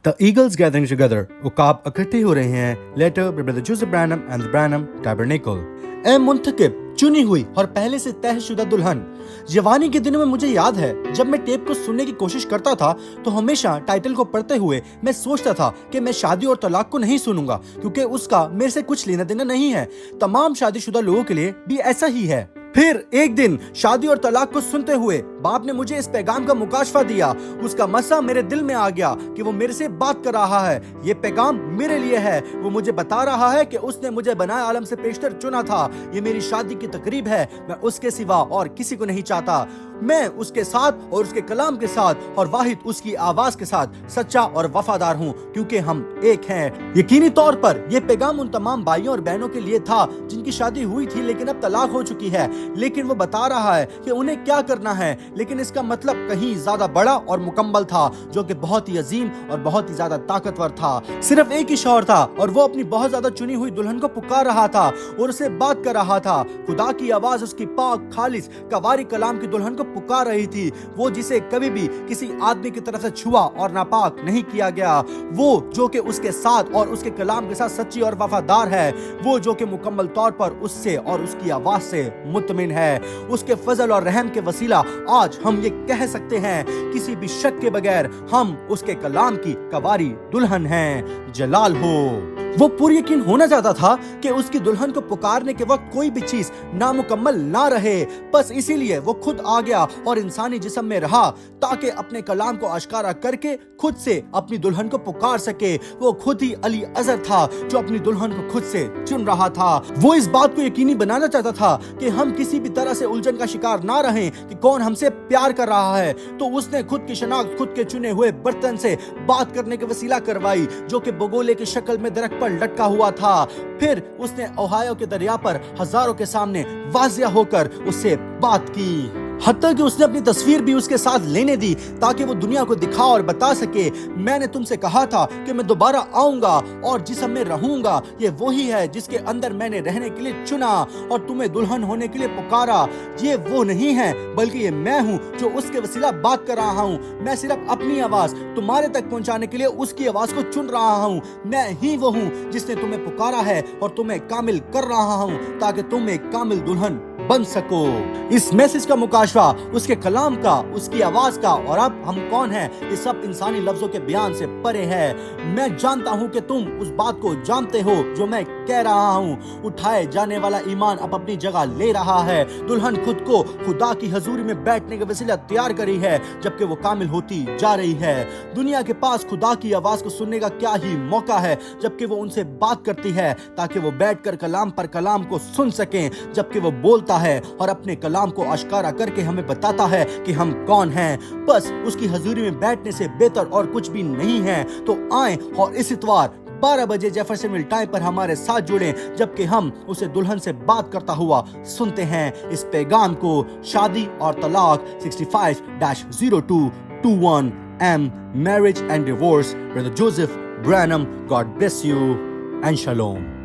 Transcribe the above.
The eagles gathering together, उकाब इकट्ठे हो रहे हैं. Later by Brother Joseph Branham and the Branham Tabernacle. ए मुंतकिब, चुनी हुई और पहले से तयशुदा दुल्हन. जवानी के दिनों में मुझे याद है जब मैं टेप को सुनने की कोशिश करता था तो हमेशा टाइटल को पढ़ते हुए मैं सोचता था कि मैं शादी और तलाक को नहीं सुनूंगा क्योंकि उसका मेरे से कुछ लेना देना नहीं है. तमाम शादीशुदा लोगों के लिए भी ऐसा ही है. फिर एक दिन शादी और तलाक को सुनते हुए बाप ने मुझे इस पैगाम का मुकाशफा दिया. उसका मसा मेरे दिल में आ गया कि वो मेरे से बात कर रहा है. ये पैगाम मेरे लिए है. वो मुझे बता रहा है कि उसने मुझे बनाए आलम से पेशतर चुना था. ये मेरी शादी की तकरीब है. मैं उसके सिवा और किसी को नहीं चाहता. मैं उसके साथ और उसके कलाम के साथ और वाहिद उसकी आवाज के साथ सच्चा और वफादार हूँ क्योंकि हम एक हैं. यकीनी तौर पर यह पैगाम उन तमाम भाइयों और बहनों के लिए था जिनकी शादी हुई थी लेकिन अब तलाक हो चुकी है. लेकिन वो बता रहा है कि उन्हें क्या करना है. लेकिन इसका मतलब कहीं ज्यादा बड़ा और मुकम्मल था जो कि बहुत ही अजीम और बहुत ही ज्यादा ताकतवर था. सिर्फ एक ही शौहर था और वो अपनी बहुत ज्यादा चुनी हुई दुल्हन को पुकार रहा था और उसे बात कर रहा था. खुदा की आवाज उसकी पाक खालिस कवारी कलाम की दुल्हन को पुकार रही थी. वो जिसे कभी भी किसी आदमी की तरफ से छुआ और नापाक नहीं किया गया. वो जो कि उसके साथ और उसके कलाम के साथ सच्ची और वफादार है. वो जो कि मुकम्मल तौर पर उससे और उसकी आवाज से मुतमिन है. उसके फजल और रहम के वसीला आज हम ये कह सकते हैं किसी भी शक के बगैर हम उसके कलाम की कवारी दुल्हन हैं. जलाल हो. वो पूरी यकीन होना चाहता था कि उसकी दुल्हन को पुकारने के वक्त कोई भी चीज नामुकम्मल ना रहे. बस इसीलिए वो खुद आ गया और इंसानी जिस्म में रहा ताकि अपने कलाम को आश्कारा करके खुद से अपनी दुल्हन को पुकार सके. वो खुद ही अली अजहर था जो अपनी दुल्हन को खुद से चुन रहा था. वो इस बात को यकीनी बनाना चाहता था कि हम किसी भी तरह से उलझन का शिकार ना रहें कि कौन हमसे प्यार कर रहा है. तो उसने खुद की शनाख्त खुद के चुने हुए बर्तन से बात करने के वसीला करवाई जो कि बगोले की शक्ल में दरख्त पर लटका हुआ था. फिर उसने ओहायो के दरिया पर हजारों के सामने वाजिया होकर उससे बात की. हत्ता कि उसने अपनी तस्वीर भी उसके साथ लेने दी ताकि वो दुनिया को दिखा और बता सके मैंने तुमसे कहा था कि मैं दोबारा आऊंगा और जिसम में रहूंगा. ये वही है जिसके अंदर मैंने रहने के लिए चुना और तुम्हें दुल्हन होने के लिए पुकारा. ये वो नहीं है बल्कि ये मैं हूँ जो उसके वसीला बात कर रहा हूँ. मैं सिर्फ अपनी आवाज तुम्हारे तक पहुँचाने के लिए उसकी आवाज को चुन रहा हूँ. मैं ही वो हूँ जिसने तुम्हें पुकारा है और तुम्हें कामिल कर रहा हूँ ताकि तुम एक कामिल दुल्हन बन सको. इस मैसेज का मुकाशवा उसके कलाम का, उसकी आवाज का और अब हम कौन हैं ये सब इंसानी लफ्जों के बयान से परे है. मैं जानता हूँ कि तुम उस बात को जानते हो जो मैं कह रहा हूँ. उठाए जाने वाला ईमान अब अपनी जगह ले रहा है. दुल्हन खुद को खुदा की हजूरी में बैठने के वसीला तैयार करी है जबकि वो कामिल होती जा रही है. दुनिया के पास खुदा की आवाज को सुनने का क्या ही मौका है जबकि वो उनसे बात करती है ताकि वो बैठकर कलाम पर कलाम को सुन सकें. जबकि वो बोलता है और अपने कलाम को आश्कारा करके हमें बताता है कि हम कौन हैं. बस उसकी हजूरी में बैठने से बेहतर और कुछ भी नहीं है. तो आए और इस इतवार 12 बजे जेफरसनविल टाइम पर हमारे साथ जुड़ें जबकि हम उसे दुल्हन से बात करता हुआ सुनते हैं इस पैगाम को. शादी और तलाक 65-0221M Marriage and Divorce. Brother Joseph Branham. God bless you and Shalom.